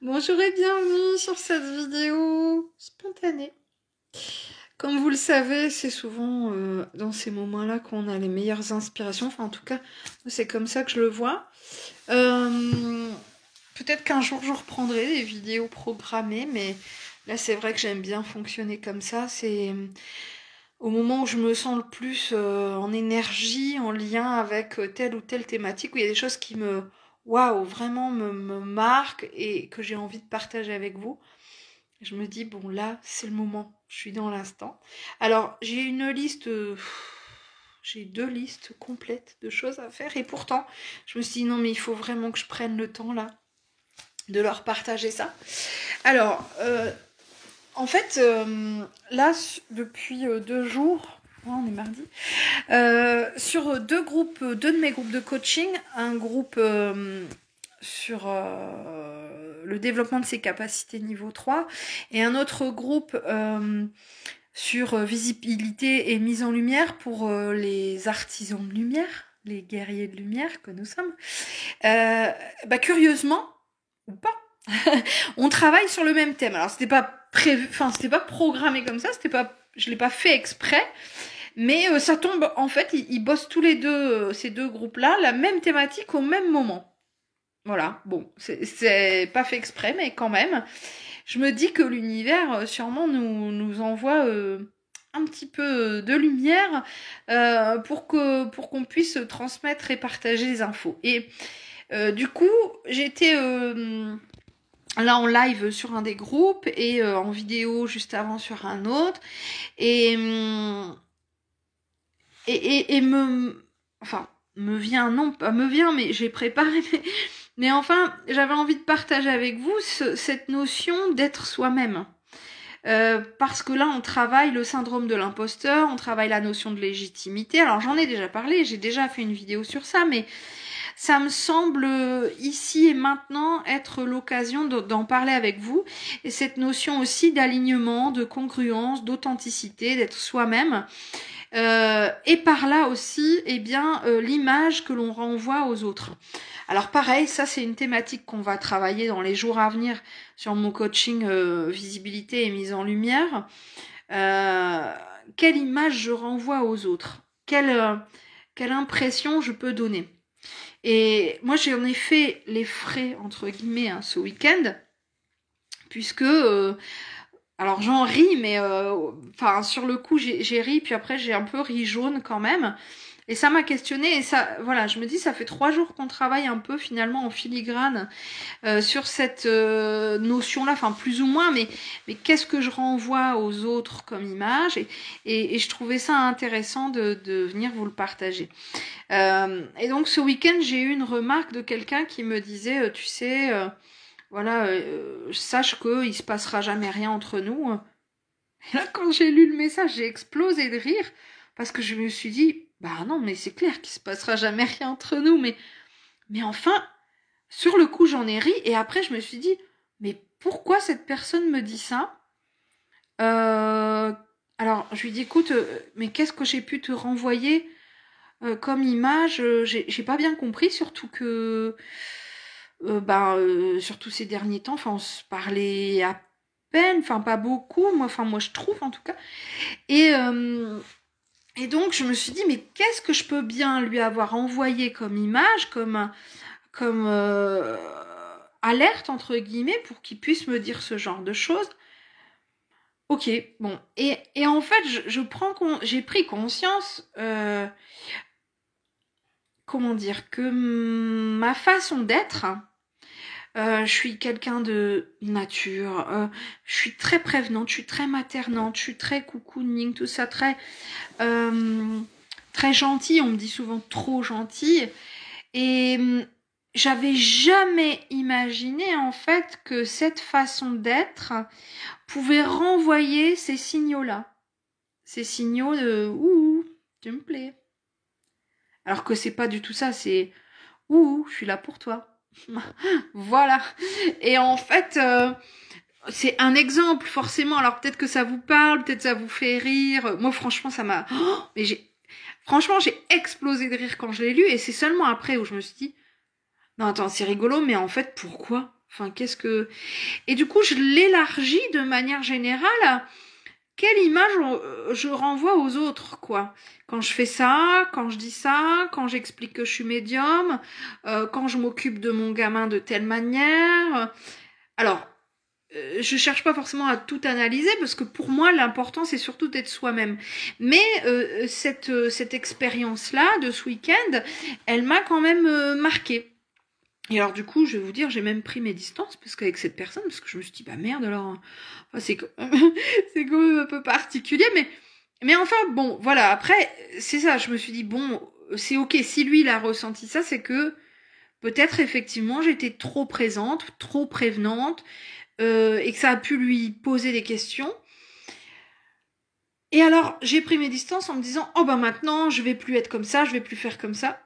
Bonjour et bienvenue sur cette vidéo spontanée. Comme vous le savez, c'est souvent dans ces moments-là qu'on a les meilleures inspirations. Enfin, en tout cas, c'est comme ça que je le vois. Peut-être qu'un jour, je reprendrai des vidéos programmées, mais là, c'est vrai que j'aime bien fonctionner comme ça. C'est au moment où je me sens le plus en énergie, en lien avec telle ou telle thématique, où il y a des choses qui waouh, vraiment me marquent et que j'ai envie de partager avec vous. Je me dis, bon là, c'est le moment, je suis dans l'instant. Alors, j'ai une liste, j'ai 2 listes complètes de choses à faire et pourtant, je me suis dit, non mais il faut vraiment que je prenne le temps là de leur partager ça. Alors, en fait, là, depuis 2 jours, on est mardi, sur 2 groupes, 2 de mes groupes de coaching, un groupe sur le développement de ses capacités niveau 3 et un autre groupe sur visibilité et mise en lumière pour les artisans de lumière, les guerriers de lumière que nous sommes. Curieusement, ou pas, on travaille sur le même thème. Alors c'était pas prévu, enfin c'était pas programmé comme ça, je l'ai pas fait exprès, mais ça tombe, en fait, ils bossent tous les deux, ces 2 groupes-là, la même thématique au même moment. Voilà, bon, c'est pas fait exprès, mais quand même, je me dis que l'univers sûrement nous envoie un petit peu de lumière pour qu'on puisse transmettre et partager les infos. Et du coup, j'étais là en live sur un des groupes et en vidéo juste avant sur un autre. Et enfin, me vient, non, pas me vient, mais j'ai préparé, mais enfin, j'avais envie de partager avec vous cette notion d'être soi-même. Parce que là, on travaille le syndrome de l'imposteur, on travaille la notion de légitimité. Alors, j'en ai déjà parlé, j'ai déjà fait une vidéo sur ça, mais ça me semble ici et maintenant être l'occasion d'en parler avec vous. Et cette notion aussi d'alignement, de congruence, d'authenticité, d'être soi-même. Et par là aussi, eh bien, l'image que l'on renvoie aux autres. Alors pareil, ça c'est une thématique qu'on va travailler dans les jours à venir sur mon coaching visibilité et mise en lumière. Quelle image je renvoie aux autres ? Quelle impression je peux donner ? Et moi j'en ai fait les frais entre guillemets ce week-end, puisque alors j'en ris, mais enfin sur le coup j'ai ri, puis après j'ai un peu ri jaune quand même. Et ça m'a questionné et ça, voilà, je me dis ça fait 3 jours qu'on travaille un peu finalement en filigrane sur cette notion-là, enfin plus ou moins, mais qu'est-ce que je renvoie aux autres comme image et je trouvais ça intéressant de venir vous le partager. Et donc ce week-end j'ai eu une remarque de quelqu'un qui me disait, tu sais, voilà, sache qu'il se passera jamais rien entre nous. Et là quand j'ai lu le message, j'ai explosé de rire parce que je me suis dit, bah non, mais c'est clair qu'il se passera jamais rien entre nous, mais enfin, sur le coup, j'en ai ri, et après, je me suis dit, mais pourquoi cette personne me dit ça ? Alors, je lui dis, écoute, mais qu'est-ce que j'ai pu te renvoyer comme image ? J'ai pas bien compris, surtout que, surtout ces derniers temps, enfin, on se parlait à peine, enfin, pas beaucoup, moi je trouve, en tout cas, et donc, je me suis dit, mais qu'est-ce que je peux bien lui avoir envoyé comme image, comme alerte, entre guillemets, pour qu'il puisse me dire ce genre de choses. Ok, bon. Et en fait, j'ai pris conscience, comment dire, que ma façon d'être, je suis quelqu'un de nature, je suis très prévenante, je suis très maternante, je suis très cocooning, tout ça, très gentille, on me dit souvent trop gentille, et j'avais jamais imaginé en fait que cette façon d'être pouvait renvoyer ces signaux-là, ces signaux de ouh, tu me plais, alors que c'est pas du tout ça, c'est ouh, je suis là pour toi. Voilà. Et en fait, c'est un exemple, forcément. Alors peut-être que ça vous parle, peut-être ça vous fait rire. Moi, franchement, ça m'a... Oh, mais franchement, j'ai explosé de rire quand je l'ai lu. Et c'est seulement après où je me suis dit, non, attends, c'est rigolo, mais en fait, pourquoi ? Enfin, qu'est-ce que... Et du coup, je l'élargis de manière générale à quelle image je renvoie aux autres, quoi. Quand je fais ça, quand je dis ça, quand j'explique que je suis médium, quand je m'occupe de mon gamin de telle manière. Alors, je cherche pas forcément à tout analyser parce que pour moi, l'important, c'est surtout d'être soi-même. Mais cette expérience-là de ce week-end, elle m'a quand même marquée. Et alors du coup, je vais vous dire, j'ai même pris mes distances parce qu'avec cette personne, parce que je me suis dit, bah merde alors, enfin, c'est c'est quand même un peu particulier, mais enfin bon, voilà. Après, c'est ça, je me suis dit bon, c'est ok. Si lui il a ressenti ça, c'est que peut-être effectivement j'étais trop présente, trop prévenante, et que ça a pu lui poser des questions. Et alors j'ai pris mes distances en me disant, oh bah maintenant je vais plus être comme ça, je vais plus faire comme ça.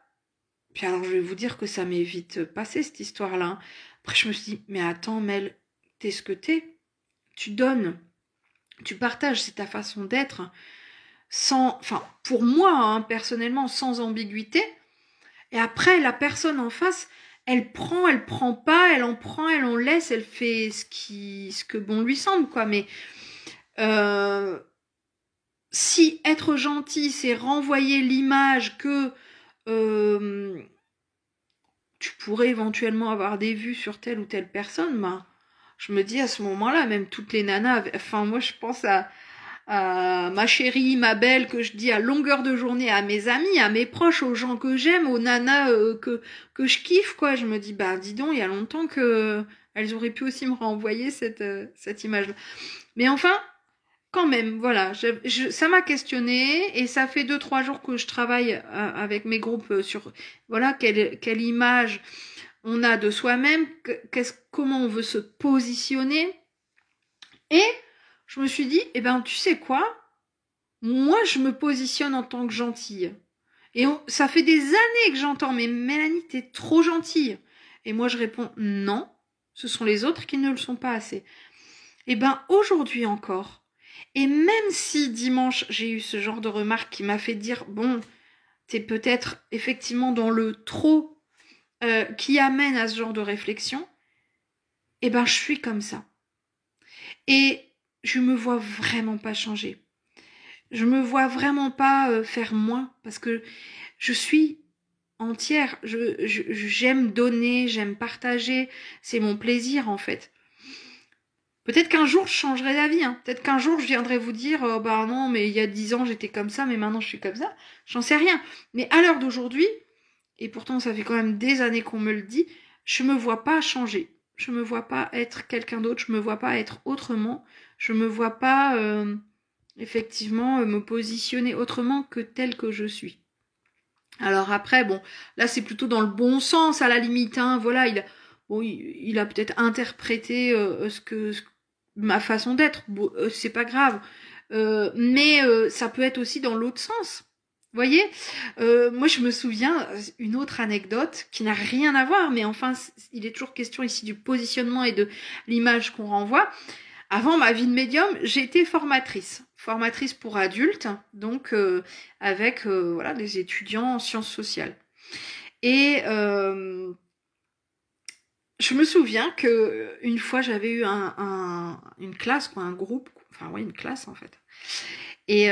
Puis alors, je vais vous dire que ça m'est vite passé, cette histoire-là. Après, je me suis dit, mais attends, Mel, t'es ce que t'es. Tu donnes, tu partages, c'est ta façon d'être, sans, enfin, pour moi, hein, personnellement, sans ambiguïté. Et après, la personne en face, elle prend pas, elle en prend, elle en laisse, elle fait ce que bon lui semble, quoi. Mais si être gentil, c'est renvoyer l'image que tu pourrais éventuellement avoir des vues sur telle ou telle personne, ben, je me dis à ce moment-là, même toutes les nanas, enfin moi je pense à ma chérie, ma belle, que je dis à longueur de journée à mes amis, à mes proches, aux gens que j'aime, aux nanas que je kiffe, quoi. Je me dis, bah dis donc, il y a longtemps que elles auraient pu aussi me renvoyer cette image-là. Mais enfin, quand même, voilà, ça m'a questionné et ça fait 2-3 jours que je travaille avec mes groupes sur voilà quelle image on a de soi-même, comment on veut se positionner. Et je me suis dit, eh ben tu sais quoi, moi je me positionne en tant que gentille. Et ça fait des années que j'entends, mais Mélanie, t'es trop gentille. Et moi je réponds, non, ce sont les autres qui ne le sont pas assez. Et ben aujourd'hui encore. Et même si dimanche, j'ai eu ce genre de remarque qui m'a fait dire, bon, t'es peut-être effectivement dans le trop qui amène à ce genre de réflexion, eh ben je suis comme ça. Et je me vois vraiment pas changer. Je me vois vraiment pas faire moins parce que je suis entière. J'aime donner, j'aime partager. C'est mon plaisir en fait. Peut-être qu'un jour je changerai d'avis, hein. Peut-être qu'un jour je viendrai vous dire bah non mais il y a 10 ans j'étais comme ça mais maintenant je suis comme ça. J'en sais rien. Mais à l'heure d'aujourd'hui, et pourtant ça fait quand même des années qu'on me le dit, je me vois pas changer. Je me vois pas être quelqu'un d'autre, je me vois pas être autrement, je me vois pas effectivement me positionner autrement que tel que je suis. Alors après bon, là c'est plutôt dans le bon sens à la limite, hein. Voilà, il a peut-être interprété ma façon d'être, bon, c'est pas grave. Mais ça peut être aussi dans l'autre sens. Vous voyez, moi je me souviens une autre anecdote qui n'a rien à voir, mais enfin il est toujours question ici du positionnement et de l'image qu'on renvoie. Avant ma vie de médium, j'étais formatrice pour adultes, donc avec voilà des étudiants en sciences sociales. Et je me souviens que une fois j'avais eu une classe, quoi, un groupe, enfin oui une classe en fait. Et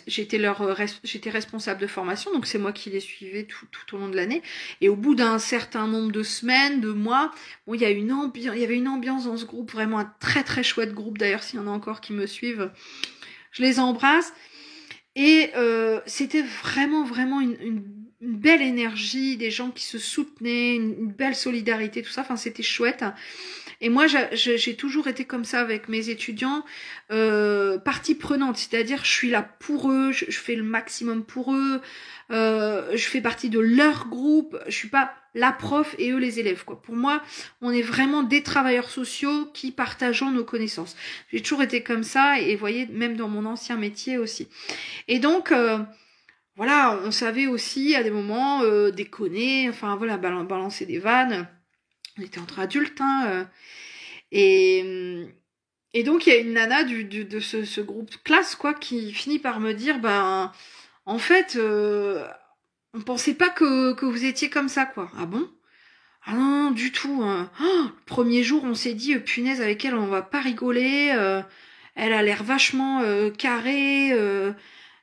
j'étais responsable de formation, donc c'est moi qui les suivais tout au long de l'année. Et au bout d'un certain nombre de semaines, de mois, bon, il y avait une ambiance dans ce groupe, vraiment un très très chouette groupe. D'ailleurs, s'il y en a encore qui me suivent, je les embrasse. Et c'était vraiment une belle énergie, des gens qui se soutenaient, une belle solidarité, tout ça. Enfin, c'était chouette. Et moi, j'ai toujours été comme ça avec mes étudiants, partie prenante, c'est-à-dire je suis là pour eux, je fais le maximum pour eux, je fais partie de leur groupe, je suis pas la prof et eux les élèves, quoi. Pour moi, on est vraiment des travailleurs sociaux qui partageons nos connaissances. J'ai toujours été comme ça et vous voyez, même dans mon ancien métier aussi. Et donc, voilà, on savait aussi à des moments déconner, enfin voilà, balancer des vannes. On était entre adultes, hein. Et donc, il y a une nana de ce groupe classe, quoi, qui finit par me dire, ben, en fait, on pensait pas que vous étiez comme ça, quoi. Ah bon? Ah non, non, du tout. Le premier jour, on s'est dit, punaise, avec elle, on va pas rigoler. Elle a l'air vachement carrée.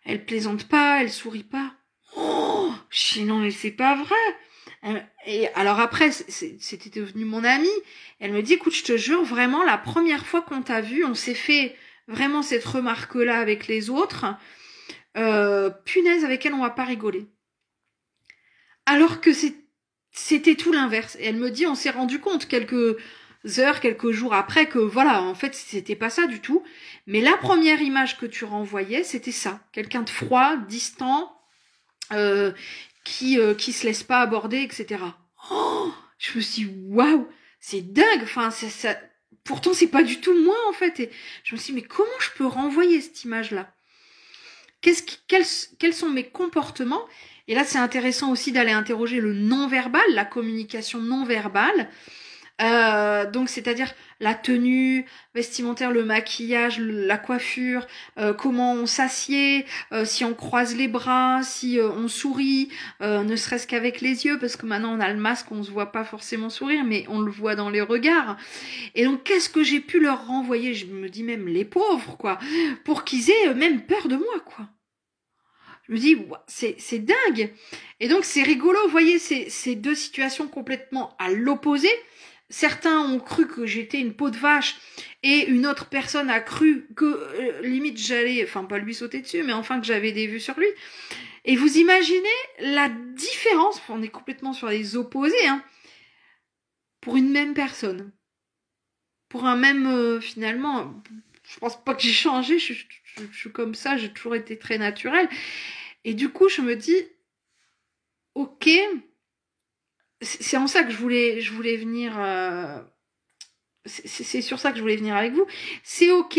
Elle plaisante pas, elle sourit pas. Oh, je dis non, mais c'est pas vrai. Et alors après, c'était devenu mon amie. Elle me dit, écoute, je te jure, vraiment, la première fois qu'on t'a vu, on s'est fait vraiment cette remarque-là avec les autres. Punaise, avec elle, on va pas rigoler. Alors que c'était tout l'inverse. Et elle me dit, on s'est rendu compte quelques heures, quelques jours après que voilà, en fait, c'était pas ça du tout. Mais la première image que tu renvoyais, c'était ça. Quelqu'un de froid, distant, qui se laisse pas aborder, etc. Oh, je me suis dit, waouh, c'est dingue. Enfin, ça. Pourtant, c'est pas du tout moi, en fait. Et je me suis dit, mais comment je peux renvoyer cette image-là? Quels sont mes comportements? Et là, c'est intéressant aussi d'aller interroger le non-verbal, la communication non-verbale. Donc, c'est-à-dire la tenue vestimentaire, le maquillage, la coiffure, comment on s'assied, si on croise les bras, si on sourit, ne serait-ce qu'avec les yeux, parce que maintenant on a le masque, on se voit pas forcément sourire, mais on le voit dans les regards. Et donc, qu'est-ce que j'ai pu leur renvoyer? Je me dis même les pauvres, quoi, pour qu'ils aient même peur de moi, quoi. Je me dis, c'est dingue. Et donc, c'est rigolo, vous voyez, ces deux situations complètement à l'opposé. Certains ont cru que j'étais une peau de vache et une autre personne a cru que limite j'allais, enfin pas lui sauter dessus, mais enfin que j'avais des vues sur lui. Et vous imaginez la différence, on est complètement sur les opposés, hein, pour une même personne. Pour un même, finalement, je pense pas que j'ai changé, je suis comme ça, j'ai toujours été très naturelle. Et du coup, je me dis, ok, c'est en ça que je voulais venir. C'est sur ça que je voulais venir avec vous. C'est ok,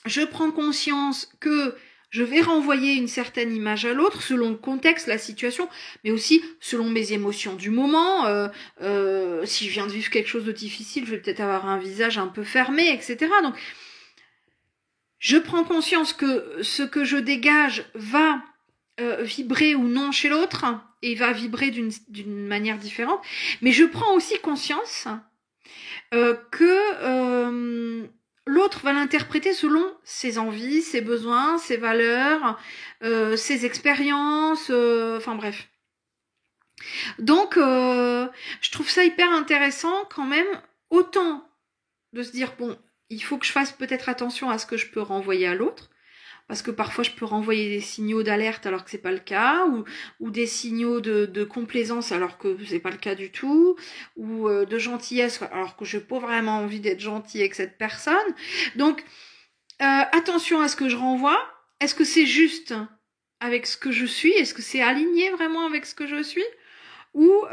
je prends conscience que je vais renvoyer une certaine image à l'autre selon le contexte, la situation, mais aussi selon mes émotions du moment. Si je viens de vivre quelque chose de difficile, je vais peut-être avoir un visage un peu fermé, etc. Donc, je prends conscience que ce que je dégage va vibrer ou non chez l'autre et va vibrer d'une manière différente. Mais je prends aussi conscience que l'autre va l'interpréter selon ses envies, ses besoins, ses valeurs, ses expériences, enfin bref. Donc, je trouve ça hyper intéressant quand même, autant de se dire, bon, il faut que je fasse peut-être attention à ce que je peux renvoyer à l'autre, parce que parfois je peux renvoyer des signaux d'alerte alors que c'est pas le cas, ou des signaux de complaisance alors que c'est pas le cas du tout, ou de gentillesse alors que j'ai pas vraiment envie d'être gentille avec cette personne. Donc attention à ce que je renvoie. Est-ce que c'est juste avec ce que je suis? Est-ce que c'est aligné vraiment avec ce que je suis? Ou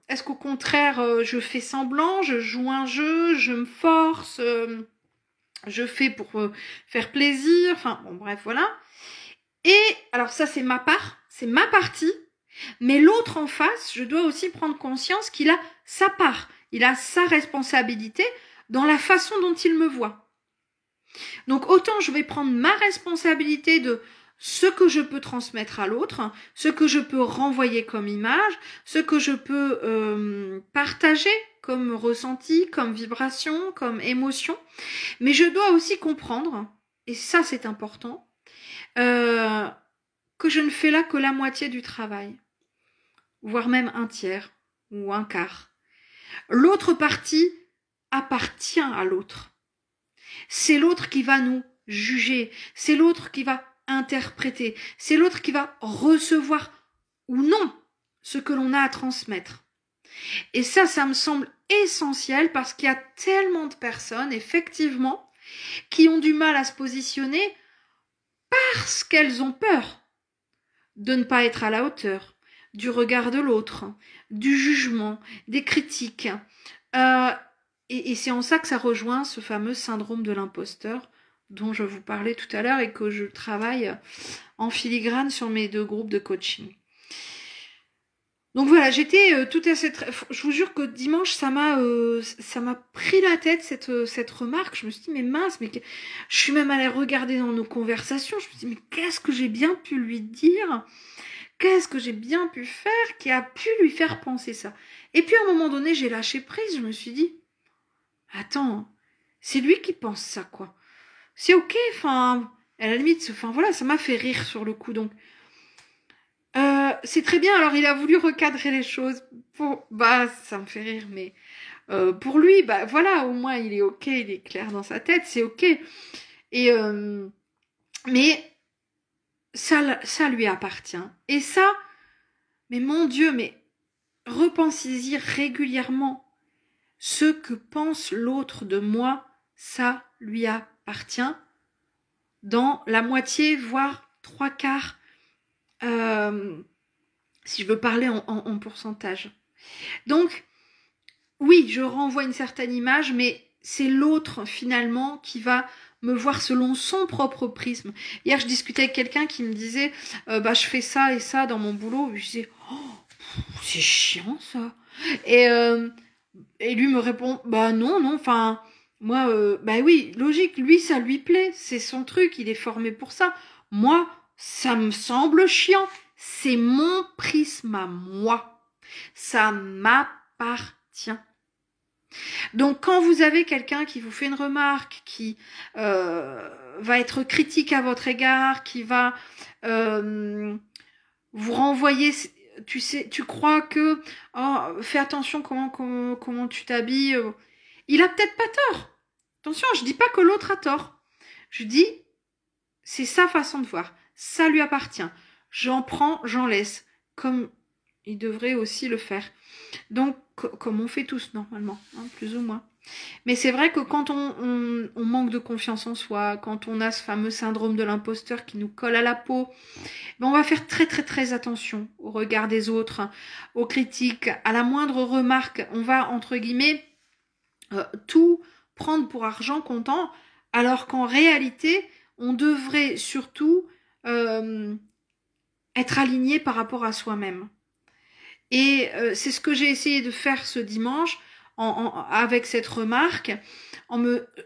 est-ce qu'au contraire je fais semblant, je joue un jeu, je me force, je fais pour faire plaisir, enfin bon bref voilà. Et alors ça c'est ma part, c'est ma partie, mais l'autre en face, je dois aussi prendre conscience qu'il a sa part, il a sa responsabilité dans la façon dont il me voit. Donc autant je vais prendre ma responsabilité de ce que je peux transmettre à l'autre, ce que je peux renvoyer comme image, ce que je peux partager comme ressenti, comme vibration, comme émotion. Mais je dois aussi comprendre, et ça c'est important, que je ne fais là que la moitié du travail, voire même un tiers ou un quart. L'autre partie appartient à l'autre. C'est l'autre qui va nous juger, c'est l'autre qui va interpréter, c'est l'autre qui va recevoir ou non ce que l'on a à transmettre. Et ça me semble essentiel parce qu'il y a tellement de personnes, effectivement, qui ont du mal à se positionner parce qu'elles ont peur de ne pas être à la hauteur du regard de l'autre, du jugement, des critiques. Et c'est en ça que ça rejoint ce fameux syndrome de l'imposteur dont je vous parlais tout à l'heure et que je travaille en filigrane sur mes 2 groupes de coaching. Donc voilà, j'étais tout à cette... Je vous jure que dimanche, ça m'a pris la tête, cette remarque. Je me suis dit, mais mince, mais je suis même allée regarder dans nos conversations. Je me suis dit, mais qu'est-ce que j'ai bien pu lui dire? Qu'est-ce que j'ai bien pu faire qui a pu lui faire penser ça? Et puis à un moment donné, j'ai lâché prise, je me suis dit, attends, c'est lui qui pense ça, quoi. C'est ok, enfin, à la limite, enfin voilà, ça m'a fait rire sur le coup, donc. C'est très bien, alors il a voulu recadrer les choses. Bah, ça me fait rire, mais pour lui, bah voilà, au moins il est ok, il est clair dans sa tête, c'est ok. Et mais ça lui appartient. Et ça, mais mon Dieu, mais repensez-y régulièrement. Ce que pense l'autre de moi, ça lui appartient. Dans la moitié, voire 3/4, si je veux parler en pourcentage. Donc, oui, je renvoie une certaine image, mais c'est l'autre finalement qui va me voir selon son propre prisme. Hier, je discutais avec quelqu'un qui me disait bah je fais ça et ça dans mon boulot. Je disais oh, c'est chiant ça. Et lui me répond bah non, enfin moi bah oui, logique, lui ça lui plaît, c'est son truc, il est formé pour ça. Moi, ça me semble chiant. C'est mon prisme à moi. Ça m'appartient. Donc quand vous avez quelqu'un qui vous fait une remarque, qui va être critique à votre égard, qui va vous renvoyer, tu crois que oh, fais attention comment tu t'habilles, il a peut-être pas tort. Attention, je dis pas que l'autre a tort. Je dis c'est sa façon de voir, ça lui appartient. J'en prends, j'en laisse, comme il devrait aussi le faire. Donc, comme on fait tous normalement, hein, plus ou moins. Mais c'est vrai que quand on manque de confiance en soi, quand on a ce fameux syndrome de l'imposteur qui nous colle à la peau, ben on va faire très très très attention au regard des autres, aux critiques, à la moindre remarque. On va, entre guillemets, tout prendre pour argent comptant, alors qu'en réalité, on devrait surtout être aligné par rapport à soi-même. Et c'est ce que j'ai essayé de faire ce dimanche avec cette remarque,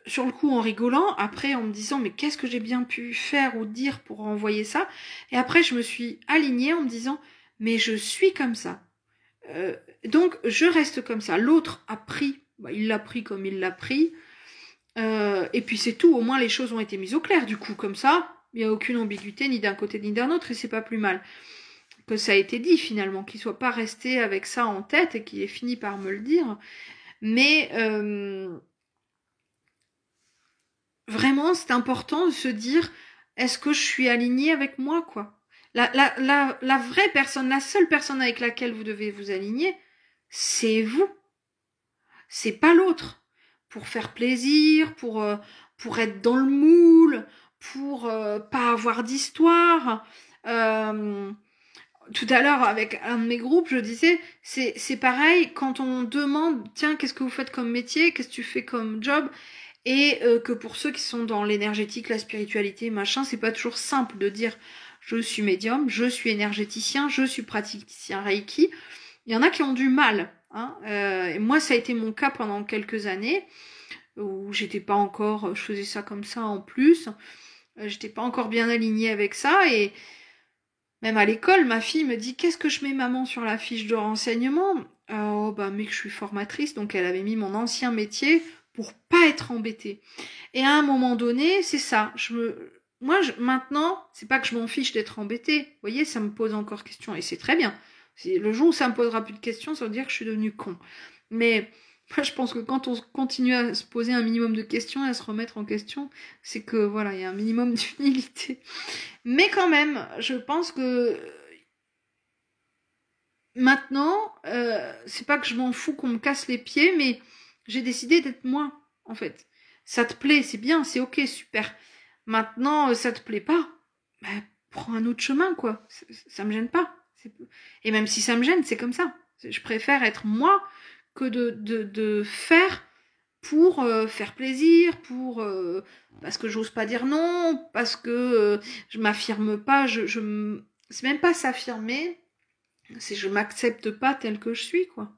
sur le coup en rigolant, après en me disant mais qu'est-ce que j'ai bien pu faire ou dire pour envoyer ça. Et après je me suis alignée en me disant mais je suis comme ça. Donc je reste comme ça. L'autre a pris, bah, il l'a pris comme il l'a pris. Et puis c'est tout, au moins les choses ont été mises au clair du coup, comme ça, il n'y a aucune ambiguïté ni d'un côté ni d'un autre et c'est pas plus mal. Que ça a été dit finalement, qu'il soit pas resté avec ça en tête et qu'il ait fini par me le dire. Mais vraiment, c'est important de se dire, est-ce que je suis alignée avec moi, quoi. La vraie personne, la seule personne avec laquelle vous devez vous aligner, c'est vous. C'est pas l'autre. Pour faire plaisir, pour être dans le moule, pour pas avoir d'histoire. Tout à l'heure, avec un de mes groupes, je disais, c'est pareil, quand on demande, tiens, qu'est-ce que vous faites comme métier, qu'est-ce que tu fais comme job, et que pour ceux qui sont dans l'énergétique, la spiritualité, machin, c'est pas toujours simple de dire, je suis médium, je suis énergéticien, je suis praticien Reiki. Il y en a qui ont du mal, hein. Et moi, ça a été mon cas pendant quelques années, où j'étais pas encore, je faisais ça comme ça en plus, j'étais pas encore bien alignée avec ça, et même à l'école, ma fille me dit « Qu'est-ce que je mets, maman, sur la fiche de renseignement ?» Oh, bah, mais que je suis formatrice, donc elle avait mis mon ancien métier pour pas être embêtée. Et à un moment donné, c'est ça. Maintenant, c'est pas que je m'en fiche d'être embêtée. Vous voyez, ça me pose encore question, et c'est très bien. Le jour où ça me posera plus de questions, ça veut dire que je suis devenue con. Mais moi, je pense que quand on continue à se poser un minimum de questions et à se remettre en question, c'est que, voilà, il y a un minimum d'humilité. Mais quand même, je pense que maintenant, c'est pas que je m'en fous qu'on me casse les pieds, mais j'ai décidé d'être moi, en fait. Ça te plaît, c'est bien, c'est ok, super. Maintenant, ça te plaît pas, bah, prends un autre chemin, quoi. Ça me gêne pas. Et même si ça me gêne, c'est comme ça. Je préfère être moi que de faire pour faire plaisir, parce que j'ose pas dire non, parce que je m'affirme pas, c'est même pas s'affirmer, c'est je m'accepte pas tel que je suis, quoi.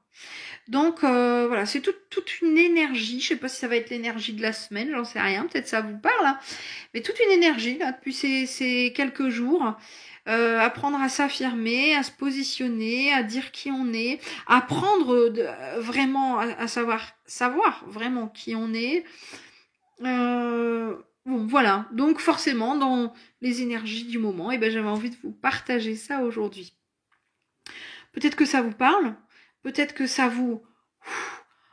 Donc voilà, c'est toute une énergie. Je sais pas si ça va être l'énergie de la semaine, j'en sais rien. Peut-être ça vous parle, hein. Mais toute une énergie là depuis ces quelques jours. Apprendre à s'affirmer, à se positionner, à dire qui on est, apprendre vraiment à savoir vraiment qui on est. Bon, voilà. Donc forcément, dans les énergies du moment, eh ben, j'avais envie de vous partager ça aujourd'hui. Peut-être que ça vous parle, peut-être que ça vous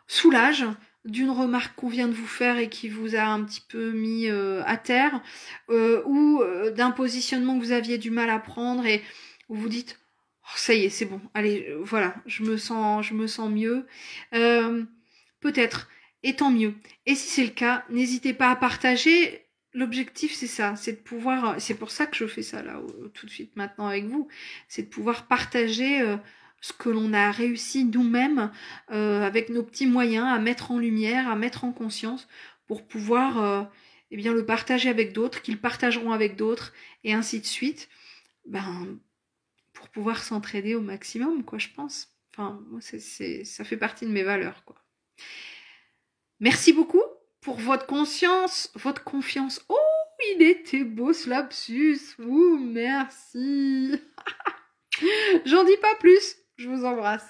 soulage d'une remarque qu'on vient de vous faire et qui vous a un petit peu mis à terre, ou d'un positionnement que vous aviez du mal à prendre et vous vous dites oh, ça y est, c'est bon, allez, voilà, je me sens mieux. Peut-être, et tant mieux. Et si c'est le cas, n'hésitez pas à partager. L'objectif, c'est ça, c'est de pouvoir, c'est pour ça que je fais ça là, tout de suite maintenant avec vous, c'est de pouvoir partager ce que l'on a réussi nous-mêmes avec nos petits moyens à mettre en lumière, à mettre en conscience pour pouvoir eh bien, le partager avec d'autres, qu'ils partageront avec d'autres et ainsi de suite. Ben, pour pouvoir s'entraider au maximum, quoi, je pense. Enfin, moi, ça fait partie de mes valeurs, quoi. Merci beaucoup pour votre conscience, votre confiance. Oh, il était beau ce lapsus. Ouh, merci. J'en dis pas plus. Je vous embrasse.